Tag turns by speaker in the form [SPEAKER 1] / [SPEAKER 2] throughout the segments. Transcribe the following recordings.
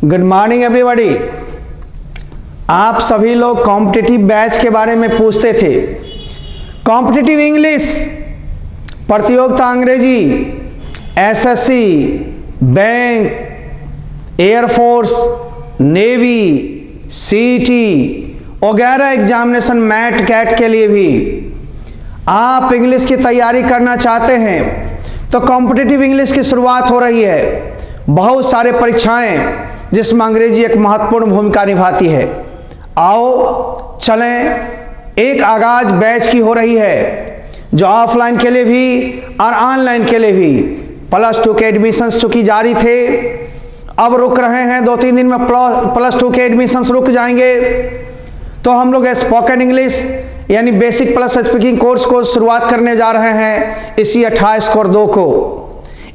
[SPEAKER 1] Good morning everybody. आप सभी लोग कॉम्पिटिटिव बैच के बारे में पूछते थे। कॉम्पिटिटिव इंग्लिश, प्रतियोगिता अंग्रेजी, SSC, bank, air force, navy, CET वगैरह एग्जामिनेशन मैट कैट के लिए भी आप इंग्लिश की तैयारी करना चाहते हैं तो कॉम्पिटिटिव इंग्लिश की शुरुआत हो रही है। बहुत सारे परीक्षाएं जिसमें अंग्रेजी एक महत्वपूर्ण भूमिका निभाती है। आओ चलें, एक आगाज बैच की हो रही है जो ऑफलाइन के लिए भी और ऑनलाइन के लिए भी। +2 के एडमिशन्स चूंकि जारी थे, अब रुक रहे हैं, 2-3 दिन में +2 के एडमिशन्स रुक जाएंगे। तो हम लोग स्पोकन इंग्लिश यानी बेसिक प्लस स्पीकिंग कोर्स को शुरुआत करने जा रहे हैं इसी 28 और 2 को।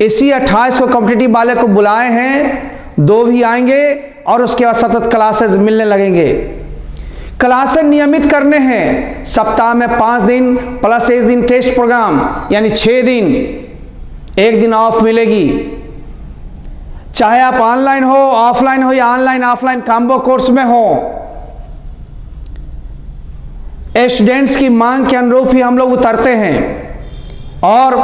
[SPEAKER 1] इसी 28 को कॉम्पिटिटिव वाले को बुलाए हैं, 2 भी आएंगे और उसके बाद सतत क्लासेस मिलने लगेंगे। क्लासेस नियमित करने हैं, सप्ताह में 5 दिन प्लस 1 दिन टेस्ट प्रोग्राम यानी 6 दिन, 1 दिन ऑफ मिलेगी। चाहे आप ऑनलाइन हो, ऑफलाइन हो या ऑनलाइन ऑफलाइन कॉम्बो कोर्स में हो, स्टूडेंट्स की मांग के अनुरूप ही हम लोग उतरते हैं। और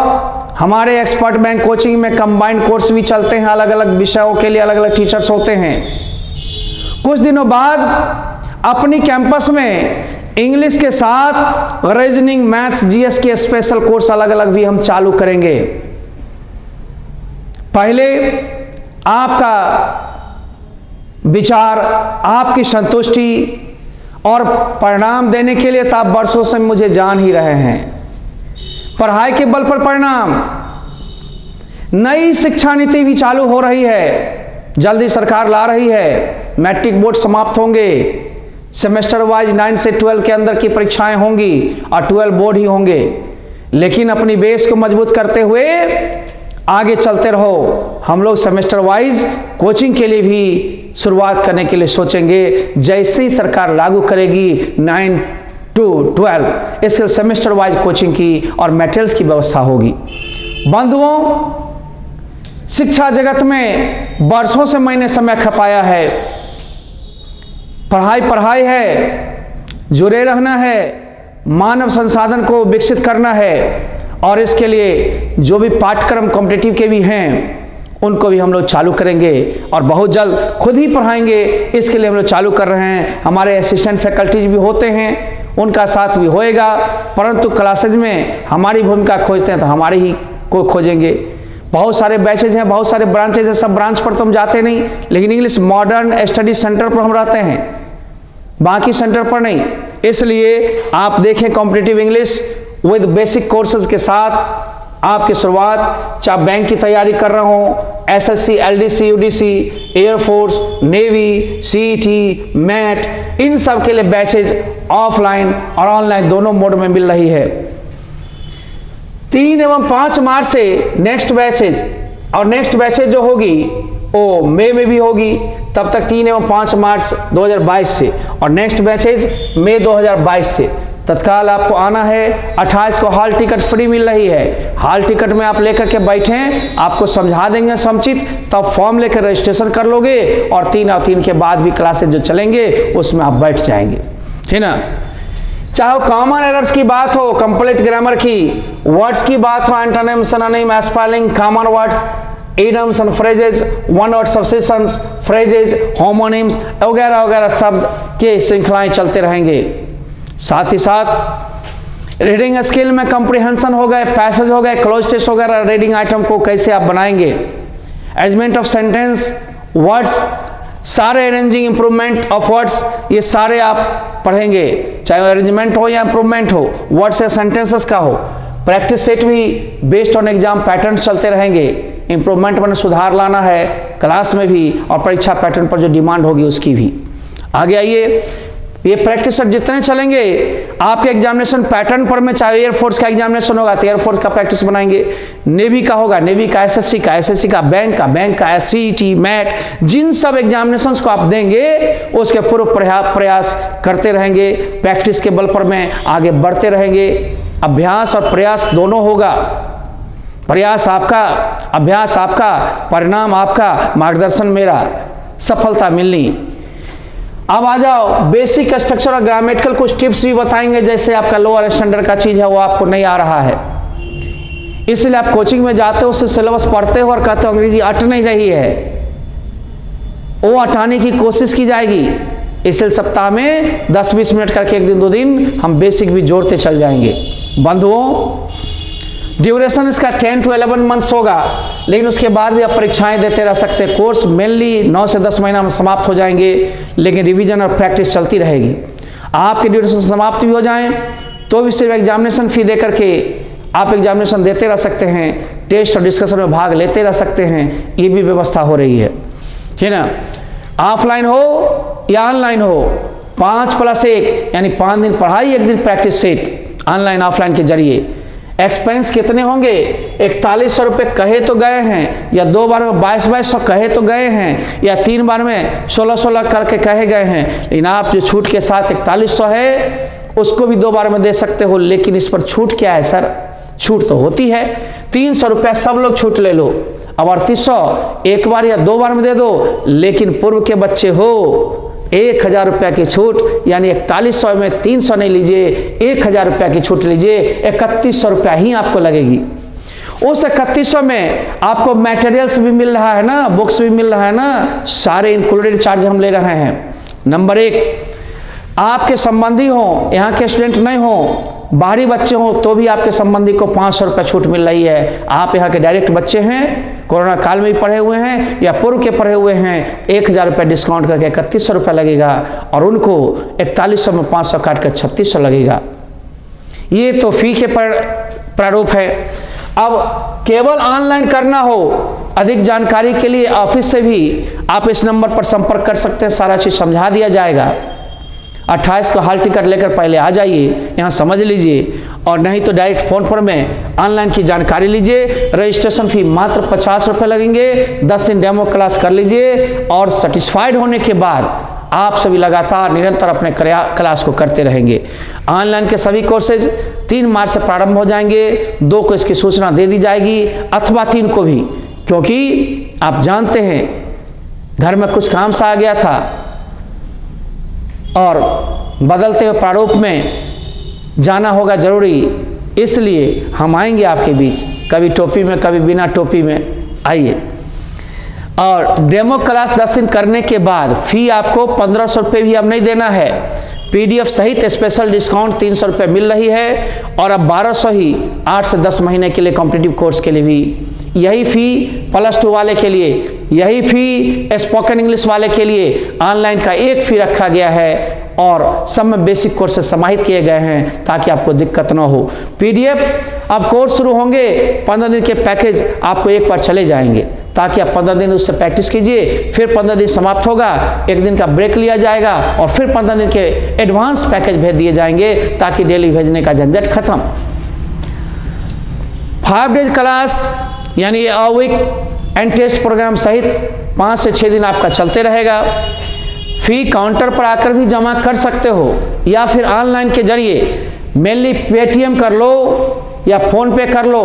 [SPEAKER 1] हमारे एक्सपर्ट बैंक कोचिंग में कंबाइंड कोर्स भी चलते हैं, अलग अलग विषयों के लिए अलग अलग टीचर्स होते हैं। कुछ दिनों बाद अपनी कैंपस में इंग्लिश के साथ रीजनिंग, मैथ्स, जीएस के स्पेशल कोर्स अलग अलग भी हम चालू करेंगे। पहले आपका विचार, आपकी संतुष्टि और परिणाम देने के लिए तो आप वर्षों से मुझे जान ही रहे हैं। पढ़ाई के बल पर परिणाम। नई शिक्षा नीति भी चालू हो रही है, जल्दी सरकार ला रही है। मैट्रिक बोर्ड समाप्त होंगे, सेमेस्टर वाइज 9 से 12 के अंदर की परीक्षाएं होंगी और 12 बोर्ड ही होंगे। लेकिन अपनी बेस को मजबूत करते हुए आगे चलते रहो। हम लोग सेमेस्टर वाइज कोचिंग के लिए भी शुरुआत करने के लिए सोचेंगे। जैसे ही सरकार लागू करेगी 9 to 12 इसके सेमेस्टर वाइज कोचिंग की और मटेरियल्स की व्यवस्था होगी। बंधुओं, शिक्षा जगत में वर्षों से मैंने समय खपाया है। पढ़ाई है, जुड़े रहना है, मानव संसाधन को विकसित करना है और इसके लिए जो भी पाठ्यक्रम कॉम्पिटिटिव के भी हैं उनको भी हम लोग चालू करेंगे और बहुत जल्द खुद ही पढ़ाएंगे। इसके लिए हम लोग चालू कर रहे हैं। हमारे असिस्टेंट फैकल्टीज भी होते हैं, उनका साथ भी होएगा, परंतु क्लासेज में हमारी भूमिका खोजते हैं तो हमारे ही को खोजेंगे। बहुत सारे बैचेज हैं, बहुत सारे ब्रांचेज हैं, सब ब्रांच पर तो हम जाते नहीं, लेकिन इंग्लिश मॉडर्न स्टडी सेंटर पर हम रहते हैं, बाकी सेंटर पर नहीं। इसलिए आप देखें competitive English with basic courses के साथ आपकी शुरुआत। चाहे बैंक की तैयारी कर रहा हूँ, SSC, LDC, UDC, air force, navy, CET, MAT, इन सब के लिए बैचेज ऑफलाइन और ऑनलाइन दोनों मोड में मिल रही है। 3 एवं 5 मार्च से नेक्स्ट बैचेज, और नेक्स्ट बैचेज जो होगी वो मई में भी होगी, तब तक 3 एवं 5 मार्च 2022 से, और नेक्स्ट बैचेज मई 2022 से। तत्काल आपको आना है। 28 को हॉल टिकट फ्री मिल रही है। हॉल टिकट में आप लेकर के बैठें, आपको समझा देंगे समुचित, तब फॉर्म लेकर रजिस्ट्रेशन कर लोगे और 3 और 3 के बाद भी क्लासेज जो चलेंगे उसमें आप बैठ जाएंगे, है ना। चाहे कॉमन एरर्स की बात हो, कंप्लीट ग्रामर की, वर्ड्स की बात हो, antonym, synonym, spelling, common words, idioms and phrases, one word substitutions, phrases, homonyms वगैरह वगैरह सब के श्रृंखलाएं चलते रहेंगे। साथ ही साथ रीडिंग स्किल में कॉम्प्रिहेंशन हो गए, पैसेज हो गए, क्लोज टेस्ट वगैरह, रीडिंग आइटम को कैसे आप बनाएंगे, अरेंजमेंट ऑफ सेंटेंस, वर्ड्स, सारे अरेंजिंग इंप्रूवमेंट ऑफ वर्ड्स, ये सारे आप पढ़ेंगे। चाहे अरेंजमेंट हो या इंप्रूवमेंट हो, वर्ड्स या सेंटेंसेस का हो। प्रैक्टिस सेट भी बेस्ड ऑन एग्जाम पैटर्न चलते रहेंगे। इंप्रूवमेंट में सुधार लाना है क्लास में भी और परीक्षा पैटर्न पर जो डिमांड होगी उसकी भी। आगे आइए, ये प्रैक्टिस सेट जितने चलेंगे आपके एग्जामिनेशन पैटर्न पर में, चाहे एयरफोर्स का एग्जामिनेशन होगा तो एयरफोर्स का प्रैक्टिस बनाएंगे, नेवी का होगा नेवी का, एसएससी का, बैंक का, सीईटी, मैट, जिन सब एग्जामिनेशंस को आप देंगे उसके पूर्व प्रयास करते रहेंगे। प्रैक्टिस के बल पर में आगे बढ़ते रहेंगे। अभ्यास और प्रयास दोनों होगा। प्रयास आपका, अभ्यास आपका, परिणाम आपका, मार्गदर्शन मेरा। सफलता मिलनी। अब आ जाओ बेसिक स्ट्रक्चर और ग्रामेटिकल कुछ टिप्स भी बताएंगे, जैसे आपका लोअर स्टैंडर्ड का चीज है वो आपको नहीं आ रहा है, इसलिए आप कोचिंग में जाते हो, उससे सिलेबस पढ़ते हो और कहते हो अंग्रेजी अट नहीं रही है, वो हटाने की कोशिश की जाएगी। इसलिए सप्ताह में 10-20 मिनट करके एक दिन 2 दिन हम बेसिक भी जोड़ते चल जाएंगे। बंधुओं, ड्यूरेशन इसका 10 to 11 मंथ्स होगा, लेकिन उसके बाद भी आप परीक्षाएं देते रह सकते हैं। कोर्स मेनली 9 से 10 महीना में समाप्त हो जाएंगे, लेकिन रिवीजन और प्रैक्टिस चलती रहेगी। आपके ड्यूरेशन समाप्त भी हो जाएं तो भी सिर्फ एग्जामिनेशन फी दे करके आप एग्जामिनेशन देते रह सकते हैं, टेस्ट और डिस्कशन में भाग लेते रह सकते हैं, ये भी व्यवस्था हो रही है ना। ऑफलाइन हो या ऑनलाइन हो, 5+1 यानी 5 दिन पढ़ाई 1 दिन प्रैक्टिस सेट ऑनलाइन ऑफलाइन के जरिए। एक्सपेंस कितने होंगे? 4100 रुपये कहे तो गए हैं, या 2 बार में 2200 कहे तो गए हैं, या 3 बार में 1600 करके कहे गए हैं। लेकिन आप जो छूट के साथ 4100 है उसको भी 2 बार में दे सकते हो, लेकिन इस पर छूट क्या है सर? छूट तो होती है 300 रुपया, सब लोग छूट ले लो। अब 3800 1 बार या 2 बार में दे दो, लेकिन पूर्व के बच्चे हो 1000 रुपया की छूट, यानी 4100 में 300 नहीं लीजिए, 1000 रुपया की छूट लीजिए, 3100 रुपया ही आपको लगेगी। उस 3100 में आपको मटेरियल्स भी मिल रहा है ना, बुक्स भी मिल रहा है ना, सारे इंक्लूडेड चार्ज हम ले रहे हैं। नंबर 1, आपके संबंधी हो, यहाँ के स्टूडेंट नहीं हो, बाहरी बच्चे हो तो भी आपके संबंधी को 500 रुपये छूट मिल रही है। आप यहाँ के डायरेक्ट बच्चे हैं, कोरोना काल में भी पढ़े हुए हैं या पूर्व के पढ़े हुए हैं, 1000 रुपये डिस्काउंट करके 3100 रुपये लगेगा, और उनको 4100 में 500 काट कर 3600 लगेगा। ये तो फी के प्रारूप है। अब केवल ऑनलाइन करना हो, अधिक जानकारी के लिए ऑफिस से भी आप इस नंबर पर संपर्क कर सकते हैं, सारा चीज़ समझा दिया जाएगा। 28 को हॉल टिकट लेकर पहले आ जाइए, यहाँ समझ लीजिए, और नहीं तो डायरेक्ट फ़ोन पर में ऑनलाइन की जानकारी लीजिए। रजिस्ट्रेशन फ़ी मात्र 50 रुपये लगेंगे, 10 दिन डेमो क्लास कर लीजिए, और सेटिस्फाइड होने के बाद आप सभी लगातार निरंतर अपने क्लास को करते रहेंगे। ऑनलाइन के सभी कोर्सेज 3 मार्च से प्रारंभ हो जाएंगे, 2 को इसकी सूचना दे दी जाएगी, अथवा 3 को भी, क्योंकि आप जानते हैं घर में कुछ काम सा आ गया था और बदलते हुए प्रारूप में जाना होगा जरूरी, इसलिए हम आएंगे आपके बीच, कभी टोपी में कभी बिना टोपी में। आइए, और डेमो क्लास 10 दिन करने के बाद फी आपको 1500 रुपये भी अब नहीं देना है, PDF सहित स्पेशल डिस्काउंट 300 रुपये मिल रही है, और अब 1200 ही 8 से 10 महीने के लिए कॉम्पिटिटिव कोर्स के लिए भी। यही फ़ी +2 वाले के लिए, यही फ़ी स्पोकन इंग्लिश वाले के लिए ऑनलाइन का एक फ़ी रखा गया है, और सब में बेसिक कोर्सेज समाहित किए गए हैं ताकि आपको दिक्कत ना हो। PDF अब कोर्स शुरू होंगे, 15 दिन के पैकेज आपको एक बार चले जाएंगे, ताकि आप 15 दिन उससे प्रैक्टिस कीजिए, फिर 15 दिन समाप्त होगा, 1 दिन का ब्रेक लिया जाएगा, और फिर 15 दिन के एडवांस पैकेज भेज दिए जाएंगे, ताकि डेली भेजने का झंझट खत्म। 5 डेज क्लास यानी a weekend test program सहित 5 से 6 दिन आपका चलते रहेगा। फी काउंटर पर आकर भी जमा कर सकते हो, या फिर ऑनलाइन के जरिए मेनली पेटीएम कर लो या फ़ोन पे कर लो।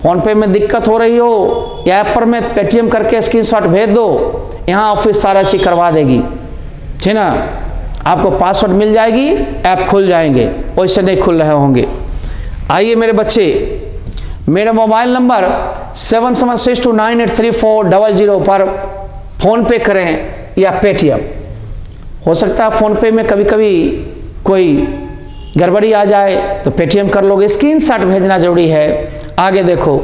[SPEAKER 1] फ़ोन पे में दिक्कत हो रही हो या ऐप पर में पेटीएम करके स्क्रीनशॉट भेज दो, यहाँ ऑफिस सारा चीज़ करवा देगी, ठीक ना। आपको पासवर्ड मिल जाएगी, ऐप खुल जाएंगे, वैसे नहीं खुल रहे होंगे। आइए मेरे बच्चे, मेरा मोबाइल नंबर 7762983400 पर फ़ोन पे करें या पेटीएम। हो सकता है फ़ोन पे में कभी कभी कोई गड़बड़ी आ जाए तो पेटीएम कर लोगे, स्क्रीनशॉट भेजना जरूरी है। आगे देखो,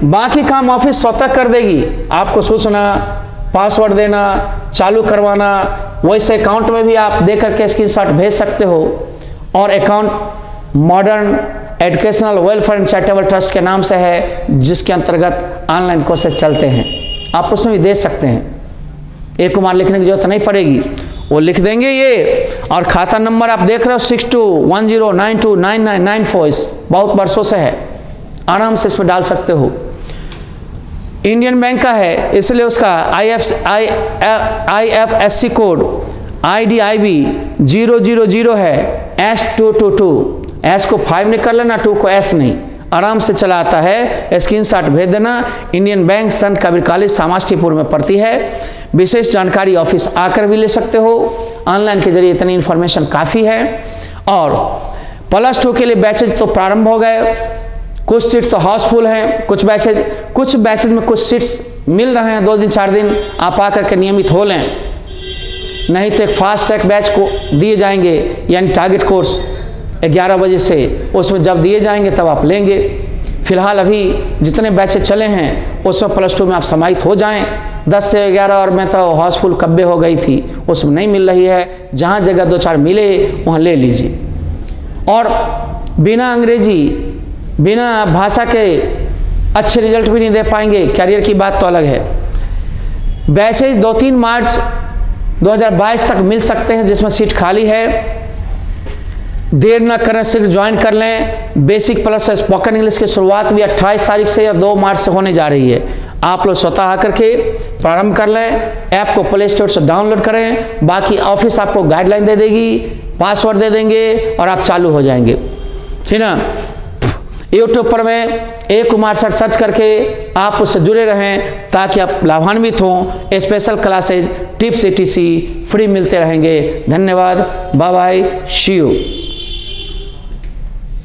[SPEAKER 1] बाकी काम ऑफिस स्वतः कर देगी, आपको सूचना, पासवर्ड देना, चालू करवाना, वैसे अकाउंट में भी आप दे करके स्क्रीनशॉट भेज सकते हो। और account modern educational welfare and charitable trust के नाम से है, जिसके अंतर्गत ऑनलाइन कोर्सेज चलते हैं, आप उसमें भी दे सकते हैं। एक कुमार लिखने की जरूरत नहीं पड़ेगी, वो लिख देंगे ये। और खाता नंबर आप देख रहे हो 6210929994, बहुत वर्षों से है, आराम से इसमें डाल सकते हो। इंडियन बैंक का है, इसलिए उसका IFSC कोड IDIB 000 है, S222। S को 5 नहीं कर लेना, 2 को S नहीं, आराम से चला आता है, स्क्रीनशॉट भेज देना। इंडियन बैंक संत कबीर कॉलेज सामाष्टीपुर में पड़ती है। विशेष जानकारी ऑफिस आकर भी ले सकते हो। ऑनलाइन के जरिए इतनी इन्फॉर्मेशन काफ़ी है। और +2 के लिए बैचेज तो प्रारंभ हो गए, कुछ सीट तो हाउसफुल हैं, कुछ बैचेज में कुछ सीट्स मिल रहे हैं। 2 दिन 4 दिन आप आकर के नियमित हो लें, नहीं तो एक फास्ट ट्रैक बैच को दिए जाएंगे, यानी टारगेट कोर्स 11 बजे से, उसमें जब दिए जाएंगे तब आप लेंगे। फिलहाल अभी जितने बैचेज चले हैं उसमें +2 में आप समाहित हो जाएं। 10 से 11 और मैं तो हाउसफुल कब्बे हो गई थी, उसमें नहीं मिल रही है। जहाँ जगह 2-4 मिले वहाँ ले लीजिए। और बिना अंग्रेजी, बिना भाषा के अच्छे रिजल्ट भी नहीं दे पाएंगे। कैरियर की बात तो अलग है। बैचेज 2-3 मार्च 2022 तक मिल सकते हैं, जिसमें सीट खाली है। देर न करें, शीघ्र ज्वाइन कर लें। बेसिक प्लस स्पोकन इंग्लिश की शुरुआत भी 28 तारीख से या 2 मार्च से होने जा रही है। आप लोग स्वतः आकर के प्रारंभ कर लें। ऐप को प्ले स्टोर से डाउनलोड करें। बाकी ऑफिस आपको गाइडलाइन दे देगी, पासवर्ड दे देंगे और आप चालू हो जाएंगे, ठीक ना। यूट्यूब पर में ए कुमार सर सर्च करके आप उससे जुड़े रहें ताकि आप लाभान्वित हों। Special classes, tips etc free मिलते रहेंगे। धन्यवाद, बाय बाय, सी यू।